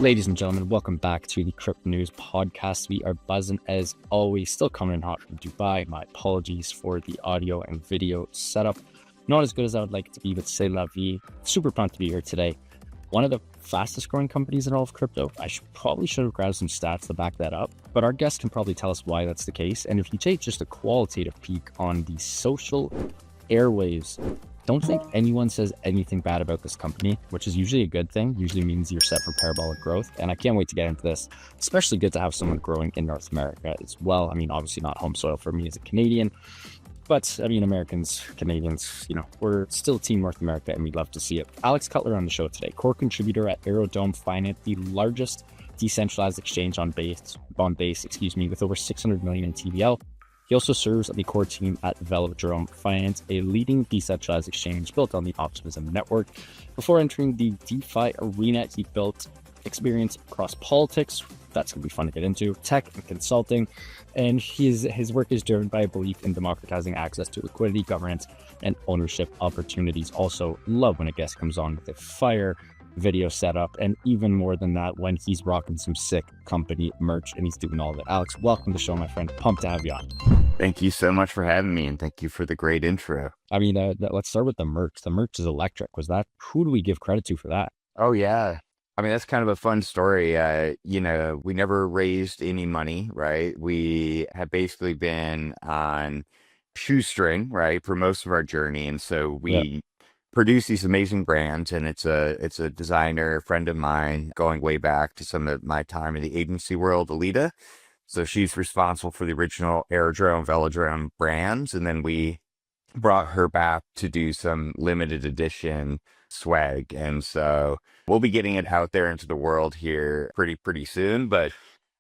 Ladies and gentlemen, welcome back to the Crypto News Podcast. We are buzzing as always, still coming in hot from Dubai. My apologies for the audio and video setup. Not as good as I would like it to be, but c'est la vie. Super pumped to be here today. One of the fastest growing companies in all of crypto. I probably should have grabbed some stats to back that up, but our guest can probably tell us why that's the case. And if you take just a qualitative peek on the social airwaves, don't think anyone says anything bad about this company, which is usually a good thing. Usually means you're set for parabolic growth. And I can't wait to get into this. Especially good to have someone growing in North America as well. I mean, obviously not home soil for me as a Canadian, but I mean, Americans, Canadians, we're still Team North America and we love to see it. Alex Cutler on the show today, core contributor at Aerodrome Finance, the largest decentralized exchange on base, with over 600 million in TVL. He also serves on the core team at Velodrome Finance, a leading decentralized exchange built on the Optimism network. Before entering the DeFi arena, he built experience across politics. That's going to be fun to get into, tech and consulting. And his work is driven by a belief in democratizing access to liquidity, governance, and ownership opportunities. Also, love when a guest comes on with a fire video setup, and even more than that, when he's rocking some sick company merch and he's doing all of it. Alex, welcome to the show, my friend. Pumped to have you on. Thank you so much for having me, and thank you for the great intro. I mean, let's start with the merch. The merch is electric. Who do we give credit to for that? Oh yeah. I mean, that's kind of a fun story. We never raised any money, right? We have basically been on shoestring, right, for most of our journey. And so we produce these amazing brands, and it's a designer friend of mine going way back to some of my time in the agency world, Alita. So she's responsible for the original Aerodrome, Velodrome brands. And then we brought her back to do some limited edition swag. And so we'll be getting it out there into the world here pretty soon. But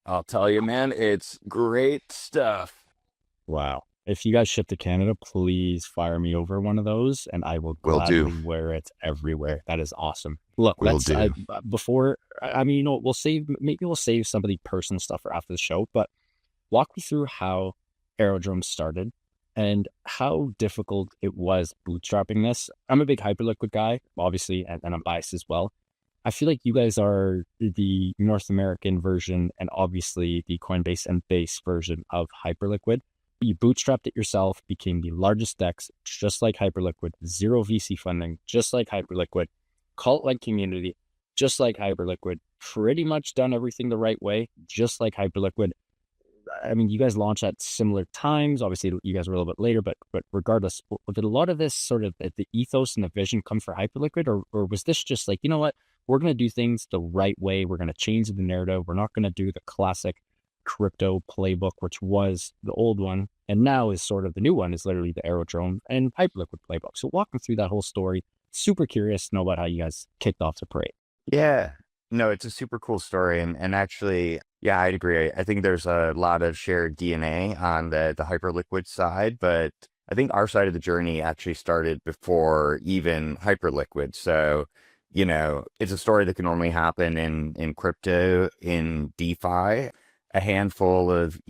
I'll tell you, man, it's great stuff. Wow. If you guys ship to Canada, please fire me over one of those and I will gladly wear it everywhere. That is awesome. Look, we'll save some of the personal stuff for after the show, but walk me through how Aerodrome started and how difficult it was bootstrapping this. I'm a big Hyperliquid guy, obviously, and I'm biased as well. I feel like you guys are the North American version and obviously the Coinbase and Base version of Hyperliquid. You bootstrapped it yourself, became the largest DEX, just like Hyperliquid, zero VC funding, just like Hyperliquid, cult-like community, just like Hyperliquid, pretty much done everything the right way, just like Hyperliquid. I mean, you guys launched at similar times. Obviously, you guys were a little bit later, but regardless, did a lot of this sort of the ethos and the vision come for Hyperliquid, or was this just like, you know what, we're going to do things the right way. We're going to change the narrative. We're not going to do the classic crypto playbook, which was the old one, and now is sort of the new one, is literally the Aerodrome and Hyperliquid playbook. So walk me through that whole story. Super curious to know about how you guys kicked off the parade. Yeah, no, it's a super cool story. And actually, yeah, I'd agree. I think there's a lot of shared DNA on the Hyperliquid side, but I think our side of the journey actually started before even Hyperliquid. So, it's a story that can only happen in crypto, in DeFi. A handful of,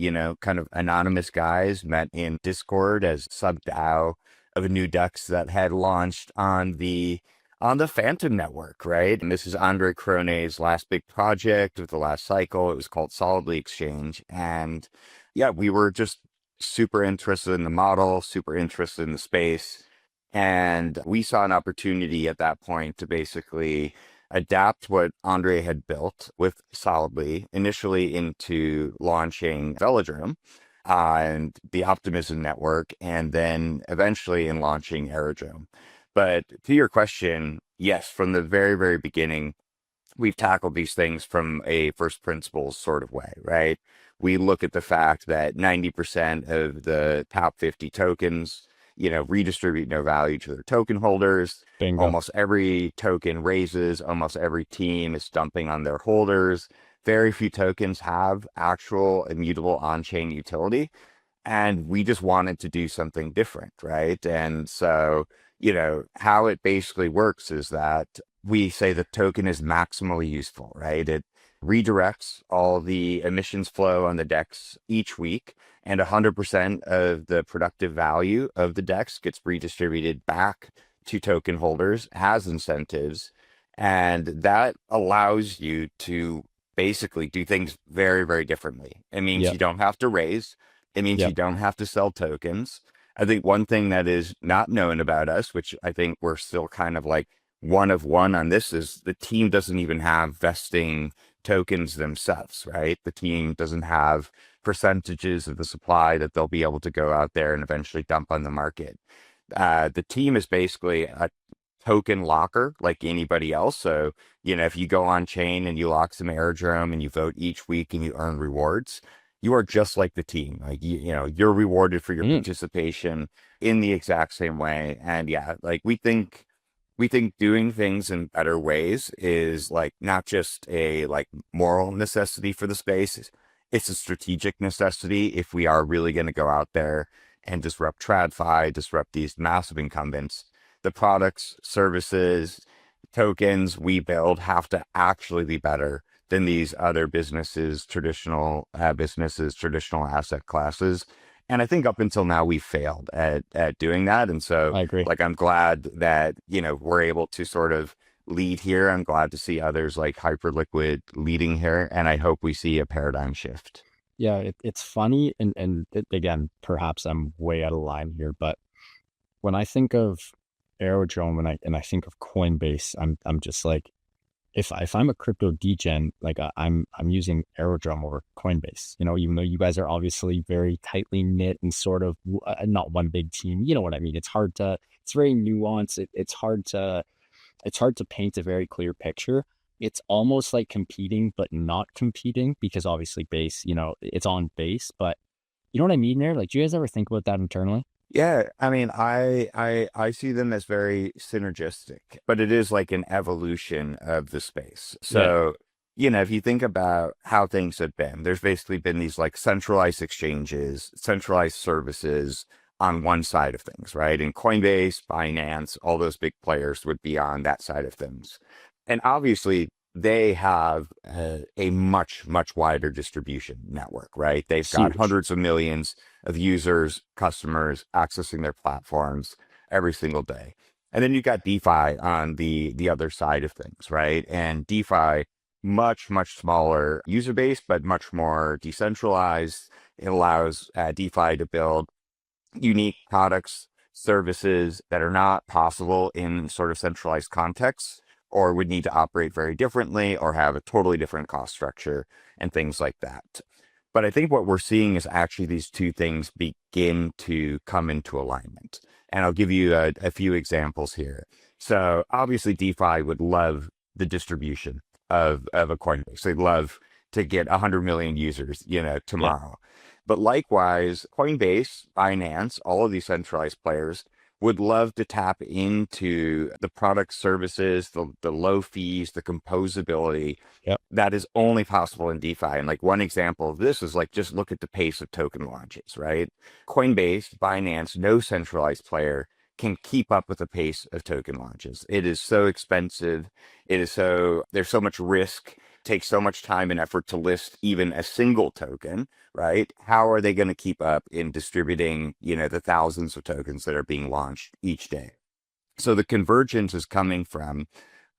kind of anonymous guys met in Discord as sub-DAO of a new DEX that had launched on the Phantom network, right? And this is Andre Crone's last big project of the last cycle. It was called Solidly Exchange. And yeah, we were just super interested in the model, super interested in the space. And we saw an opportunity at that point to basically adapt what Andre had built with Solidly initially into launching Velodrome and the Optimism network, and then eventually in launching Aerodrome. But to your question, yes, from the very, very beginning, we've tackled these things from a first principles sort of way, right? We look at the fact that 90% of the top 50 tokens redistribute no value to their token holders. Bingo. Almost every token raises, almost every team is dumping on their holders. Very few tokens have actual immutable on-chain utility. And we just wanted to do something different, right? And so, how it basically works is that we say the token is maximally useful, right? It redirects all the emissions flow on the DEX each week, and 100% of the productive value of the DEX gets redistributed back to token holders as incentives And that allows you to basically do things very, very differently. It means Yep. you don't have to raise. It means you Yep. don't have to sell tokens. I think one thing that is not known about us, which I think we're still kind of like one of one on this, is the team doesn't even have vesting tokens themselves, right? The team doesn't have percentages of the supply that they'll be able to go out there and eventually dump on the market. The team is basically a token locker like anybody else. So, if you go on chain and you lock some Aerodrome and you vote each week and you earn rewards, you are just like the team. Like, you're rewarded for your Mm. participation in the exact same way. And yeah, like we think doing things in better ways is like not just a like moral necessity for the space. It's a strategic necessity if we are really going to go out there and disrupt TradFi, disrupt these massive incumbents. The products, services, tokens we build have to actually be better than these other businesses, traditional asset classes. And I think up until now we failed at doing that. And so I agree. like I'm glad that, we're able to sort of lead here. I'm glad to see others like Hyperliquid leading here. And I hope we see a paradigm shift. Yeah, it's funny, and again, perhaps I'm way out of line here, but when I think of Aerodrome and I think of Coinbase, I'm just like, if I'm a crypto degen, like I'm using Aerodrome over Coinbase, even though you guys are obviously very tightly knit and sort of not one big team. You know what I mean? It's very nuanced. It's hard to paint a very clear picture. It's almost like competing, but not competing because obviously base, it's on base, but you know what I mean there? Like, do you guys ever think about that internally? Yeah, I mean, I see them as very synergistic, but it is like an evolution of the space. Yeah. So, if you think about how things have been, there's basically been these like centralized exchanges, centralized services on one side of things, right? And Coinbase, Binance, all those big players would be on that side of things. And obviously, they have a much, much wider distribution network, right? They've It's got huge. hundreds of millions of users, customers accessing their platforms every single day. And then you've got DeFi on the other side of things, right? And DeFi, much, much smaller user base, but much more decentralized. It allows DeFi to build unique products, services that are not possible in sort of centralized contexts or would need to operate very differently or have a totally different cost structure and things like that. But I think what we're seeing is actually these two things begin to come into alignment. And I'll give you a few examples here. So obviously DeFi would love the distribution of a Coinbase. They'd love to get 100 million users, Yeah. tomorrow. But likewise, Coinbase, Binance, all of these centralized players would love to tap into the product services, the low fees, the composability Yep. that is only possible in DeFi. And like one example of this is like just look at the pace of token launches, right? Coinbase, Binance, no centralized player can keep up with the pace of token launches. It is so expensive. There's so much risk, takes so much time and effort to list even a single token, right? How are they going to keep up in distributing, the thousands of tokens that are being launched each day? So the convergence is coming from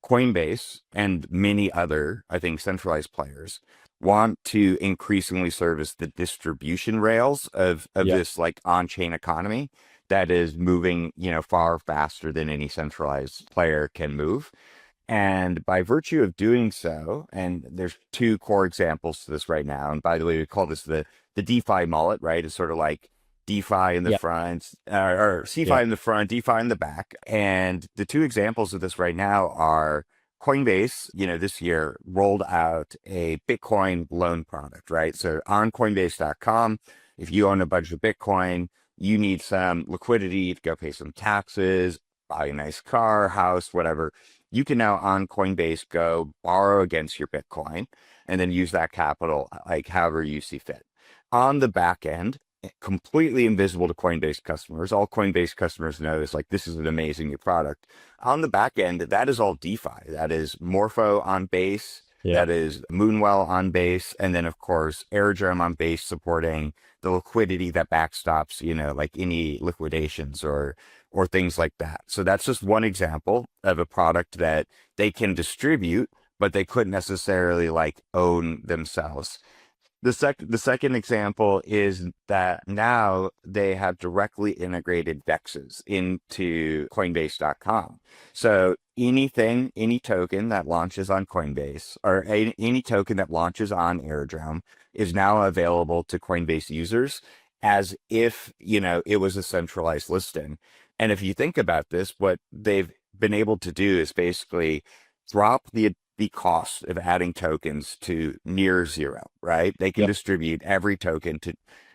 Coinbase and many other, I think, centralized players want to increasingly service the distribution rails of Yep. this like on-chain economy that is moving, far faster than any centralized player can move. And by virtue of doing so, and there's two core examples to this right now. And by the way, we call this the DeFi mullet, right? It's sort of like DeFi in the Yep. front, or CeFi Yep. in the front, DeFi in the back. And the two examples of this right now are Coinbase, this year rolled out a Bitcoin loan product, right? So on Coinbase.com, if you own a bunch of Bitcoin, you need some liquidity to go pay some taxes, buy a nice car, house, whatever. You can now on Coinbase go borrow against your Bitcoin and then use that capital like however you see fit. On the back end, completely invisible to Coinbase customers. All Coinbase customers know is like, this is an amazing new product. On the back end, that is all DeFi. That is Morpho on Base. Yeah. that is Moonwell on base, and then of course Aerodrome on base supporting the liquidity that backstops, like any liquidations or things like that. So that's just one example of a product that they can distribute, but they couldn't necessarily like own themselves. The second example is that now they have directly integrated DEXs into Coinbase.com. So any token that launches on Coinbase or any token that launches on Aerodrome is now available to Coinbase users as if, it was a centralized listing. And if you think about this, what they've been able to do is basically drop the cost of adding tokens to near zero, right? They can Yep. distribute every token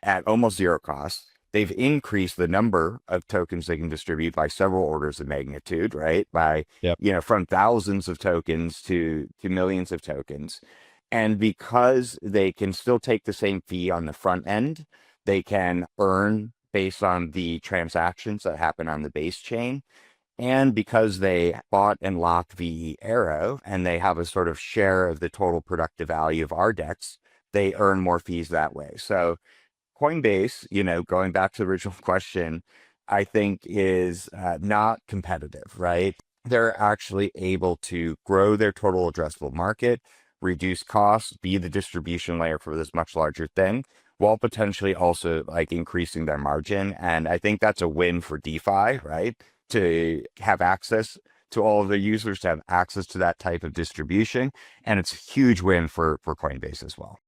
at almost zero cost. They've increased the number of tokens they can distribute by several orders of magnitude, right? By, Yep. from thousands of tokens to millions of tokens. And because they can still take the same fee on the front end, they can earn based on the transactions that happen on the base chain. And because they bought and locked veAERO and they have a sort of share of the total productive value of our DEX, they earn more fees that way. So Coinbase, going back to the original question, I think is not competitive, right? They're actually able to grow their total addressable market, reduce costs, be the distribution layer for this much larger thing, while potentially also like increasing their margin. And I think that's a win for DeFi, right? To have access to all of the users, to have access to that type of distribution. And it's a huge win for Coinbase as well.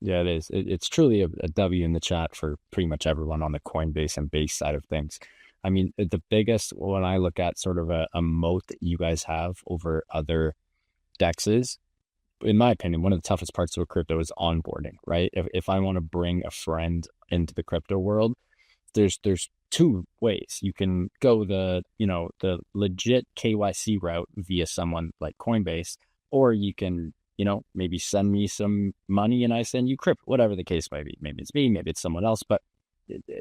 Yeah, it is. It's truly a W in the chat for pretty much everyone on the Coinbase and base side of things. I mean, the biggest, when I look at sort of a moat that you guys have over other DEXs, in my opinion, one of the toughest parts of a crypto is onboarding, right? If I want to bring a friend into the crypto world, there's two ways. You can go the legit KYC route via someone like Coinbase, or you can, maybe send me some money and I send you crypto, whatever the case might be. Maybe it's me, maybe it's someone else, but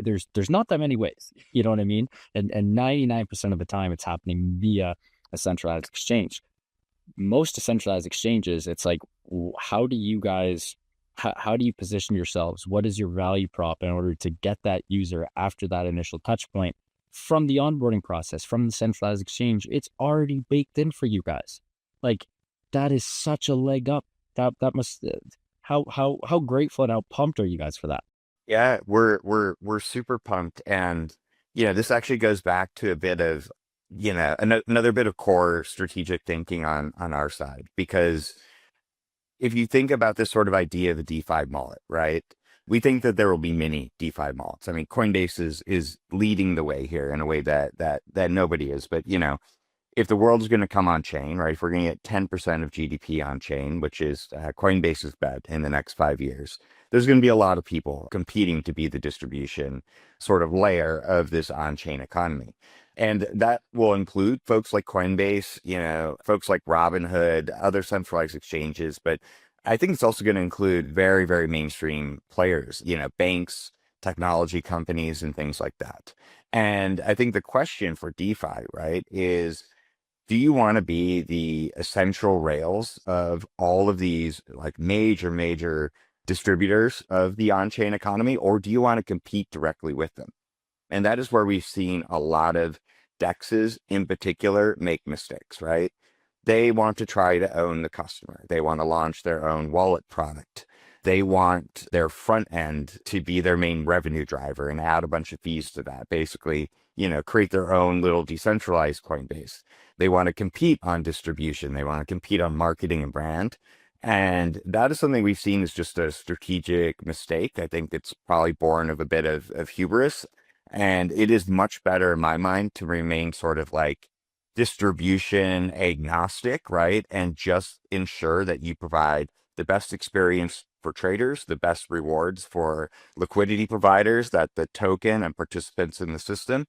there's not that many ways, you know what I mean? And 99% of the time it's happening via a centralized exchange. Most decentralized exchanges, it's like, how do you guys, how do you position yourselves? What is your value prop in order to get that user after that initial touch point from the onboarding process, from the centralized exchange? It's already baked in for you guys. Like, that is such a leg up. That must, how grateful and how pumped are you guys for that? Yeah, we're super pumped. And, this actually goes back to a bit of, another bit of core strategic thinking on our side, because if you think about this sort of idea of a DeFi mullet, right? We think that there will be many DeFi mullets. I mean, Coinbase is leading the way here in a way that nobody is. But, if the world is going to come on chain, right? If we're going to get 10% of GDP on chain, which is Coinbase's bet in the next 5 years, there's going to be a lot of people competing to be the distribution sort of layer of this on-chain economy. And that will include folks like Coinbase, folks like Robinhood, other centralized exchanges. But I think it's also going to include very, very mainstream players, banks, technology companies, and things like that. And I think the question for DeFi, right, is, do you want to be the essential rails of all of these like major distributors of the on-chain economy, or do you want to compete directly with them? And that is where we've seen a lot of DEXs in particular make mistakes, right? They want to try to own the customer. They want to launch their own wallet product. They want their front end to be their main revenue driver and add a bunch of fees to that. Basically, create their own little decentralized Coinbase. They want to compete on distribution. They want to compete on marketing and brand. And that is something we've seen as just a strategic mistake. I think it's probably born of a bit of hubris. And it is much better in my mind to remain sort of like distribution agnostic, right? And just ensure that you provide the best experience for traders, the best rewards for liquidity providers, that the token and participants in the system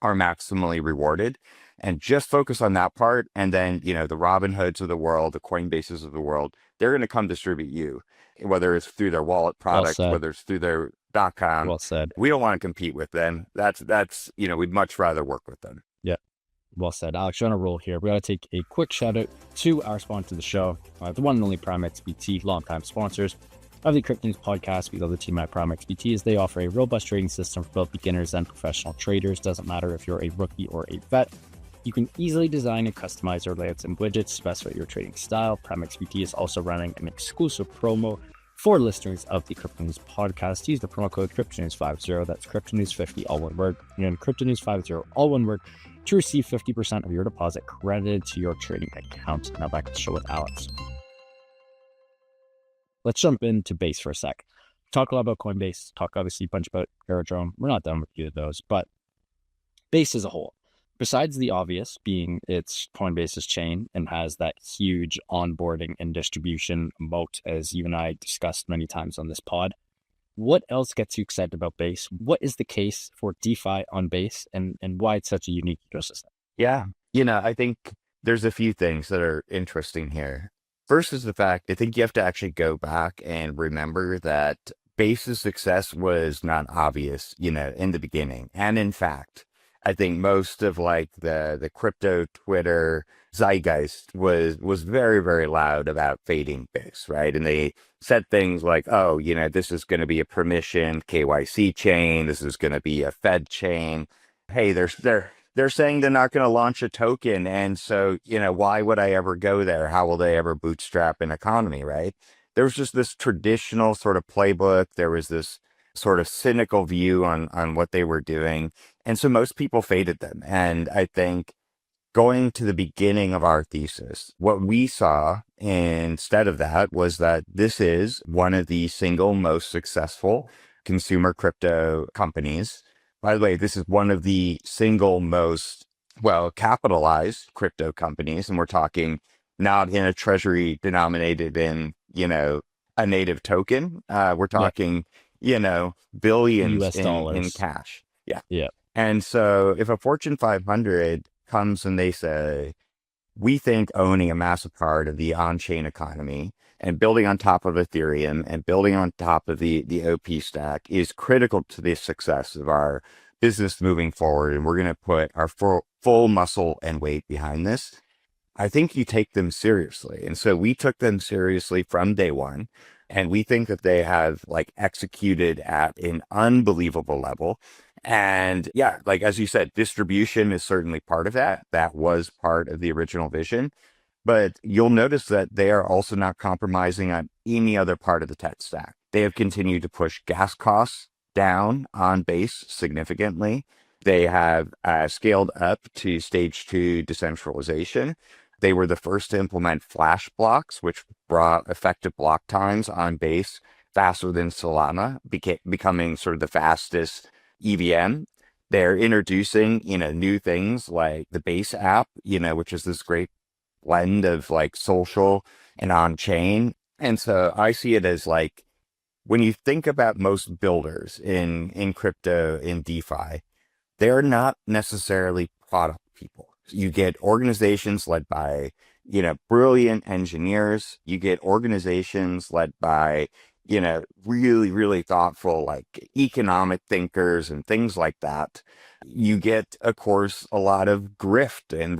are maximally rewarded, and just focus on that part. And then, the Robinhoods of the world, the Coinbases of the world, they're going to come distribute you, whether it's through their wallet product, whether it's through their .com. Well said. We don't want to compete with them. That's, we'd much rather work with them. Yeah. Well said, Alex. You're on a roll here. We got to take a quick shout out to our sponsor of the show, the one and only Prime XBT, longtime sponsors of the Crypto News podcast. We love the team at Prime XBT as they offer a robust trading system for both beginners and professional traders. Doesn't matter if you're a rookie or a vet. You can easily design and customize your layouts and widgets to best fit your trading style. Prime XBT is also running an exclusive promo for listeners of the Crypto News podcast. Use the promo code CryptoNews50. That's CryptoNews50, all one word. And CryptoNews50, all one word, to receive 50% of your deposit credited to your trading account. Now back to the show with Alex. Let's jump into Base for a sec. Talk a lot about Coinbase. Talk obviously a bunch about Aerodrome. We're not done with either of those, but Base as a whole, besides the obvious being it's Coinbase's chain and has that huge onboarding and distribution moat, as you and I discussed many times on this pod, what else gets you excited about Base? What is the case for DeFi on Base and why it's such a unique ecosystem? Yeah. I think there's a few things that are interesting here. First is the fact, I think you have to actually go back and remember that Base's success was not obvious, in the beginning. And in fact, I think most of like the crypto Twitter zeitgeist was very, very loud about fading Base, right? And they said things like, oh, this is going to be a permission KYC chain. This is going to be a Fed chain. Hey, they're saying they're not going to launch a token. And so, why would I ever go there? How will they ever bootstrap an economy, right? There was just this traditional sort of playbook. There was this sort of cynical view on what they were doing. And so most people faded them. And I think going to the beginning of our thesis, what we saw instead of that was that this is one of the single most successful consumer crypto companies. By the way, this is one of the single most capitalized crypto companies. And we're talking not in a treasury denominated in, a native token. We're talking, billions US in dollars. cash. Yeah. Yeah. And so if a Fortune 500 comes and they say, we think owning a massive part of the on-chain economy and building on top of Ethereum and building on top of the OP stack is critical to the success of our business moving forward, and we're going to put our full muscle and weight behind this, I think you take them seriously. And so we took them seriously from day one. And we think that they have executed at an unbelievable level. And yeah, as you said, distribution is certainly part of that. That was part of the original vision. But you'll notice that they are also not compromising on any other part of the tech stack. They have continued to push gas costs down on Base significantly. They have scaled up to stage 2 decentralization. They were the first to implement flash blocks, which brought effective block times on Base faster than Solana, becoming sort of the fastest EVM. They're introducing, new things like the Base app, which is this great blend of social and on-chain. And so I see it as when you think about most builders in crypto, in DeFi, they're not necessarily product people. You get organizations led by, brilliant engineers. You get organizations led by, really, really thoughtful, economic thinkers and things like that. You get, of course, a lot of grift and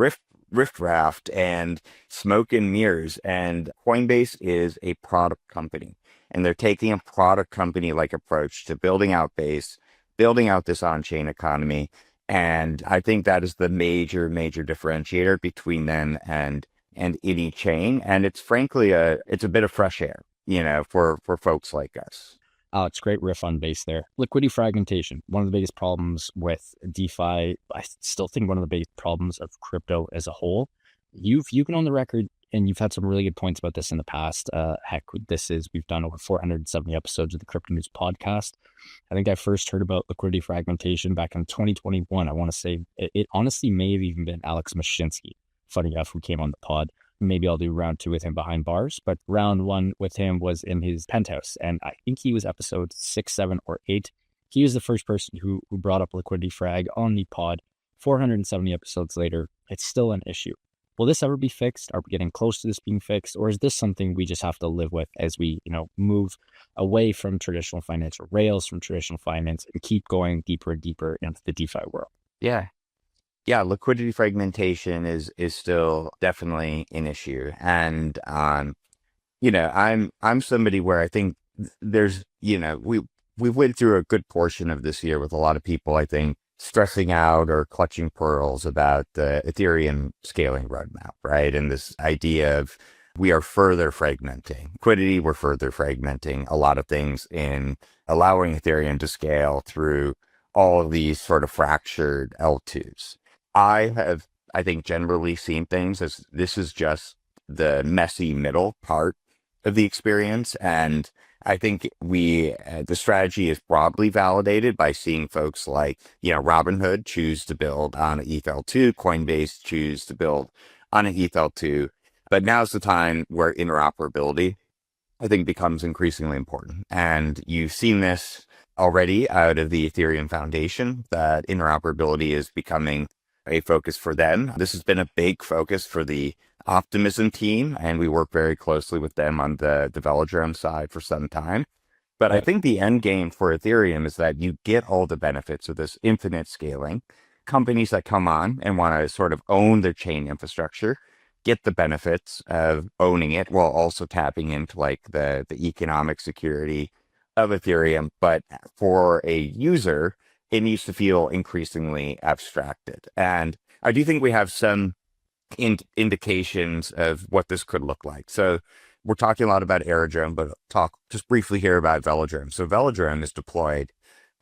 riffraff and smoke and mirrors. And Coinbase is a product company, and they're taking a product company-like approach to building out Base, building out this on-chain economy. And I think that is the major, major differentiator between them and any chain. And it's frankly it's a bit of fresh air, for folks like us. It's great riff on Base there. Liquidity fragmentation, one of the biggest problems with DeFi. I still think one of the biggest problems of crypto as a whole. You've been on the record and you've had some really good points about this in the past. We've done over 470 episodes of the Crypto News podcast. I think I first heard about liquidity fragmentation back in 2021. I want to say it honestly may have even been Alex Mashinsky. Funny enough, who came on the pod. Maybe I'll do round 2 with him behind bars, but round 1 with him was in his penthouse. And I think he was episode 6, 7, or 8. He was the first person who brought up liquidity frag on the pod. 470 episodes later, it's still an issue. Will this ever be fixed? Are we getting close to this being fixed? Or is this something we just have to live with as we, move away from traditional financial rails, from traditional finance, and keep going deeper and deeper into the DeFi world? Yeah. Yeah, liquidity fragmentation is still definitely an issue. And I'm somebody where I think there's, we went through a good portion of this year with a lot of people, I think, stressing out or clutching pearls about the Ethereum scaling roadmap, right? And this idea of we are further fragmenting liquidity, we're further fragmenting a lot of things in allowing Ethereum to scale through all of these sort of fractured L2s. I think, generally seen things as this is just the messy middle part of the experience. And I think the strategy is broadly validated by seeing folks like, Robinhood choose to build on an ETH2, Coinbase choose to build on an ETH2. But now's the time where interoperability, I think, becomes increasingly important. And you've seen this already out of the Ethereum Foundation, that interoperability is becoming a focus for them. This has been a big focus for the Optimism team, and we work very closely with them on the Velodrome side for some time. But I Yeah. think the end game for Ethereum is that you get all the benefits of this infinite scaling. Companies that come on and want to sort of own their chain infrastructure get the benefits of owning it while also tapping into like the economic security of Ethereum. But for a user, it needs to feel increasingly abstracted. And I do think we have some indications of what this could look like. So we're talking a lot about Aerodrome, but talk just briefly here about Velodrome. So Velodrome is deployed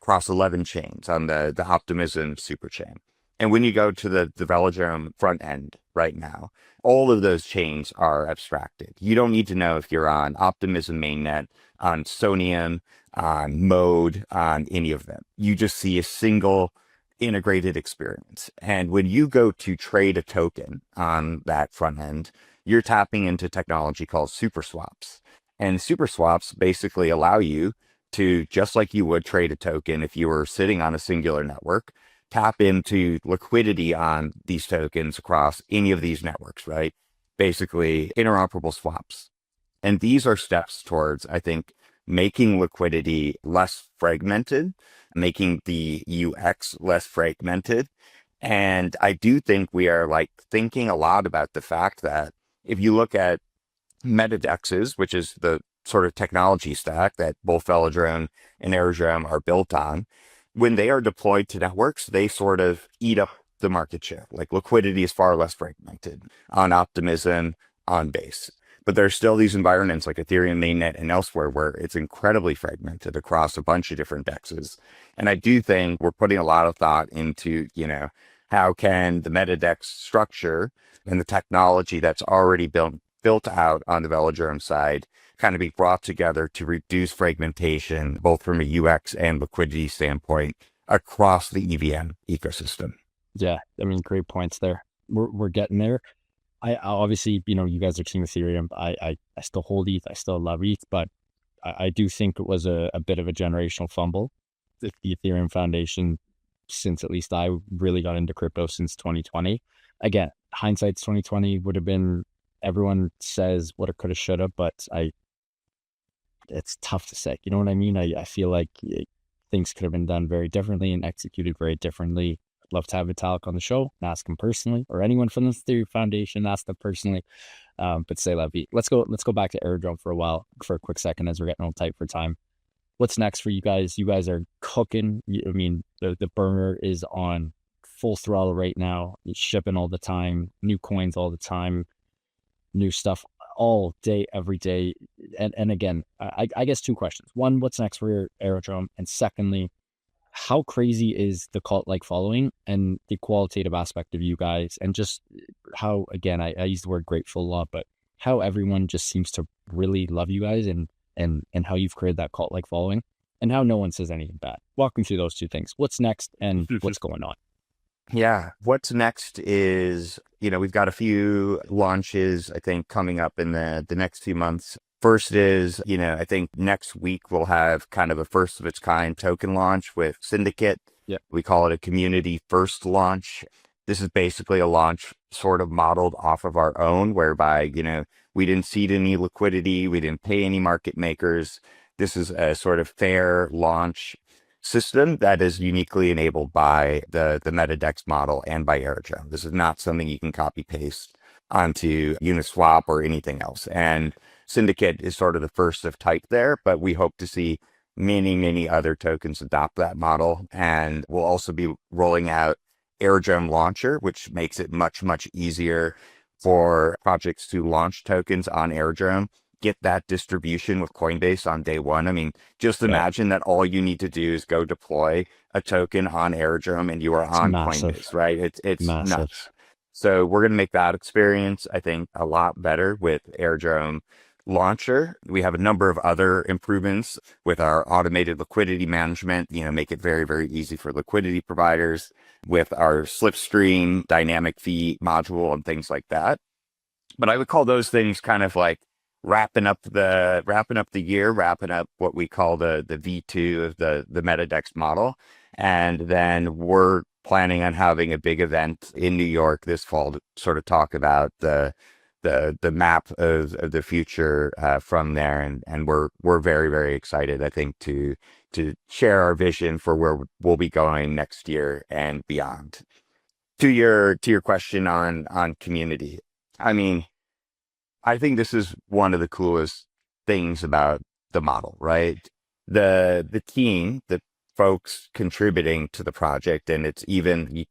across 11 chains on the Optimism superchain. And when you go to the Velodrome front end right now, all of those chains are abstracted. You don't need to know if you're on Optimism mainnet, on Sonium, on Mode, on any of them. You just see a single integrated experience. And when you go to trade a token on that front end, you're tapping into technology called super swaps. And super swaps basically allow you to, just like you would trade a token if you were sitting on a singular network, tap into liquidity on these tokens across any of these networks, right? Basically, interoperable swaps. And these are steps towards, I think, making liquidity less fragmented, making the UX less fragmented. And I do think we are like thinking a lot about the fact that if you look at DEXs, which is the sort of technology stack that both Velodrome and Aerodrome are built on, when they are deployed to networks, they sort of eat up the market share. Like liquidity is far less fragmented on Optimism, on Base. But there's still these environments like Ethereum mainnet and elsewhere where it's incredibly fragmented across a bunch of different DEXs. And I do think we're putting a lot of thought into, how can the MetaDEX structure and the technology that's already built out on the Velodrome side kind of be brought together to reduce fragmentation, both from a UX and liquidity standpoint across the EVM ecosystem. Yeah, I mean, great points there. We're getting there. I obviously, you guys are Team Ethereum. I still hold ETH. I still love ETH, but I do think it was a bit of a generational fumble. The Ethereum Foundation, since at least I really got into crypto since 2020. Again, hindsight's 2020 would have been, everyone says what it could have, should have, but it's tough to say. You know what I mean? I feel like things could have been done very differently and executed very differently. I'd love to have Vitalik on the show and ask him personally, or anyone from the Ethereum Foundation, ask them personally. But say la vie. Let's go back to Aerodrome for a quick second, as we're getting all tight for time. What's next for you guys? You guys are cooking. I mean, the burner is on full throttle right now. It's shipping all the time, new coins all the time, new stuff all day, every day. And again, I guess two questions. One, what's next for Aerodrome? And secondly, how crazy is the cult-like following and the qualitative aspect of you guys? And just how, again, I use the word grateful a lot, but how everyone just seems to really love you guys, and how you've created that cult-like following, and how no one says anything bad. Walk me through those two things. What's next and what's going on? Yeah. What's next is, we've got a few launches, I think, coming up in the next few months. First is, I think next week we'll have kind of a first of its kind token launch with Syndicate. Yeah. We call it a community first launch. This is basically a launch sort of modeled off of our own, whereby, we didn't seed any liquidity. We didn't pay any market makers. This is a sort of fair launch. system that is uniquely enabled by the meta DEX model and by Aerodrome. This is not something you can copy paste onto Uniswap or anything else. And Syndicate is sort of the first of type there, but we hope to see many other tokens adopt that model. And we'll also be rolling out Aerodrome Launcher, which makes it much easier for projects to launch tokens on Aerodrome, get that distribution with Coinbase on day one. I mean, just imagine that all you need to do is go deploy a token on Aerodrome and you are on Coinbase, right? It's massive. nuts. So we're going to make that experience, I think, a lot better with Aerodrome Launcher. We have a number of other improvements with our automated liquidity management, make it very easy for liquidity providers, with our Slipstream dynamic fee module and things like that. But I would call those things kind of like wrapping up the year, wrapping up what we call the V2 of the meta DEX model. And then we're planning on having a big event in New York this fall to sort of talk about the map of the future from there. And we're very excited, I think, to share our vision for where we'll be going next year and beyond. To your question on community, I mean, I think this is one of the coolest things about the model, right? The team, the folks contributing to the project, and it's even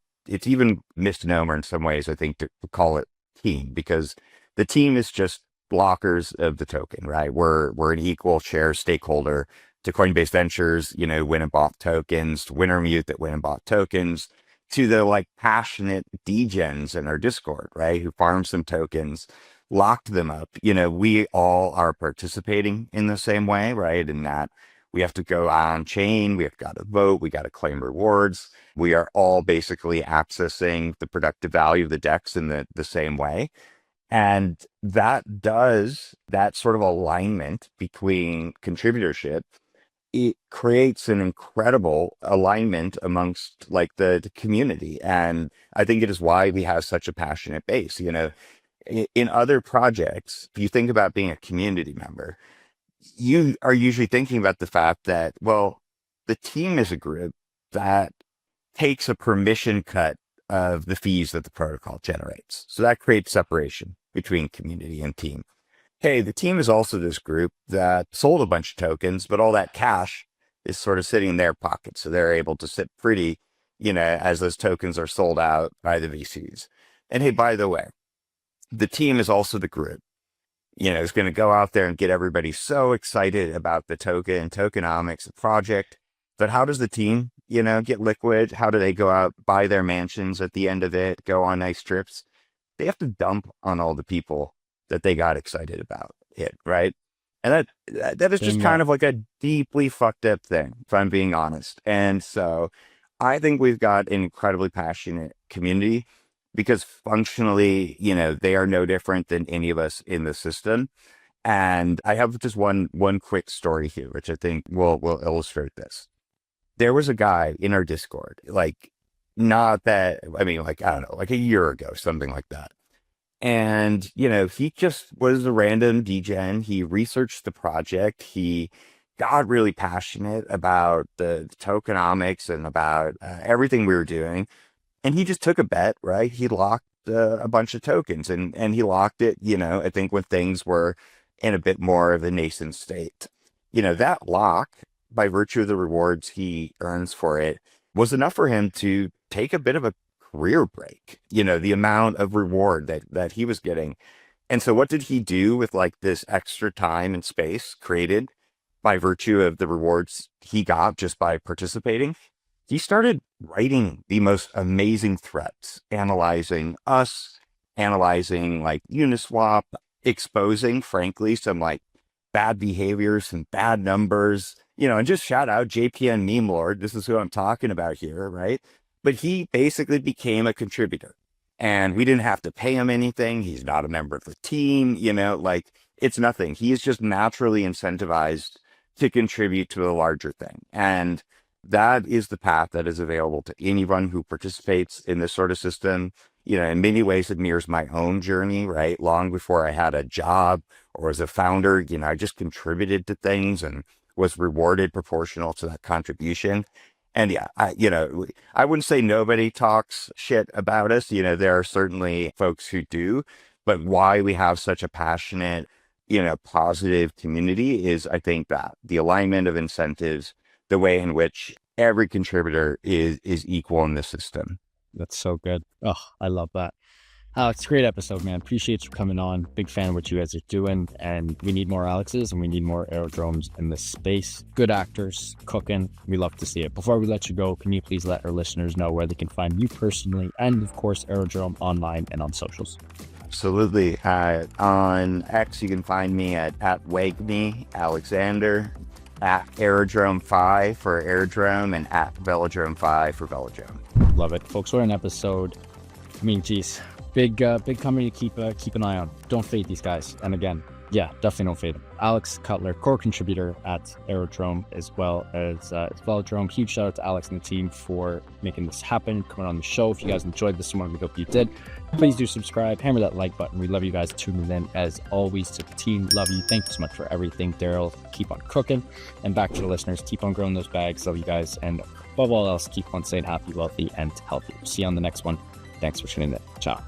misnomer in some ways, I think, to call it team, because the team is just blockers of the token, right? We're an equal share stakeholder to Coinbase Ventures, went and bought tokens, Wintermute that went and bought tokens, to the like passionate degens in our Discord, right? Who farmed some tokens, locked them up. We all are participating in the same way, right? In that we have to go on chain, we have got to vote, we got to claim rewards. We are all basically accessing the productive value of the DEX in the same way. And that sort of alignment between contributorship, it creates an incredible alignment amongst like the community. And I think it is why we have such a passionate base. In other projects, if you think about being a community member, you are usually thinking about the fact that, well, the team is a group that takes a permission cut of the fees that the protocol generates. So that creates separation between community and team. Hey, the team is also this group that sold a bunch of tokens, but all that cash is sort of sitting in their pockets. So they're able to sit pretty, as those tokens are sold out by the VCs. And hey, by the way, the team is also the group, is going to go out there and get everybody so excited about the token and tokenomics, the project. But how does the team, get liquid? How do they go out, buy their mansions at the end of it, go on nice trips? They have to dump on all the people that they got excited about it, right? And that is just kind of like a deeply fucked up thing, if I'm being honest. And so I think we've got an incredibly passionate community, because functionally, they are no different than any of us in the system. And I have just one quick story here, which I think will illustrate this. There was a guy in our Discord, like I don't know, like a year ago, something like that. And, he just was a random degen. He researched the project. He got really passionate about the tokenomics and about everything we were doing. And he just took a bet, right? He locked a bunch of tokens and he locked it, I think when things were in a bit more of a nascent state. That lock, by virtue of the rewards he earns for it, was enough for him to take a bit of a career break, the amount of reward that he was getting. And so what did he do with like this extra time and space created by virtue of the rewards he got just by participating? He started writing the most amazing threads, analyzing us, analyzing like Uniswap, exposing, frankly, some like bad behaviors and bad numbers, and just shout out JPN Meme Lord. This is who I'm talking about here, right? But he basically became a contributor and we didn't have to pay him anything. He's not a member of the team, like it's nothing. He is just naturally incentivized to contribute to a larger thing. And that is the path that is available to anyone who participates in this sort of system. In many ways, it mirrors my own journey, right? Long before I had a job or as a founder, I just contributed to things and was rewarded proportional to that contribution. And yeah, I wouldn't say nobody talks shit about us. There are certainly folks who do, but why we have such a passionate, positive community is, I think, that the alignment of incentives, the way in which every contributor is equal in the system. That's so good. Oh, I love that. Alex, great episode, man. Appreciate you coming on. Big fan of what you guys are doing. And we need more Alexes and we need more Aerodromes in this space. Good actors, cooking. We love to see it. Before we let you go, can you please let our listeners know where they can find you personally and, of course, Aerodrome online and on socials? Absolutely. On X, you can find me at WakeMe Alexander, at Aerodrome 5 for Aerodrome, and at Velodrome 5 for Velodrome. Love it. Folks, what an episode. I mean, geez. Big company to keep an eye on. Don't fade these guys. And again, yeah, definitely don't fade them. Alex Cutler, core contributor at Aerodrome, as well as Velodrome. Huge shout out to Alex and the team for making this happen, coming on the show. If you guys enjoyed this one, we hope you did. Please do subscribe, hammer that like button. We love you guys tuning in as always. To the team, love you. Thank you so much for everything, Daryl. Keep on cooking. And back to the listeners, keep on growing those bags. Love you guys. And above all else, keep on staying happy, wealthy, and healthy. See you on the next one. Thanks for tuning in. Ciao.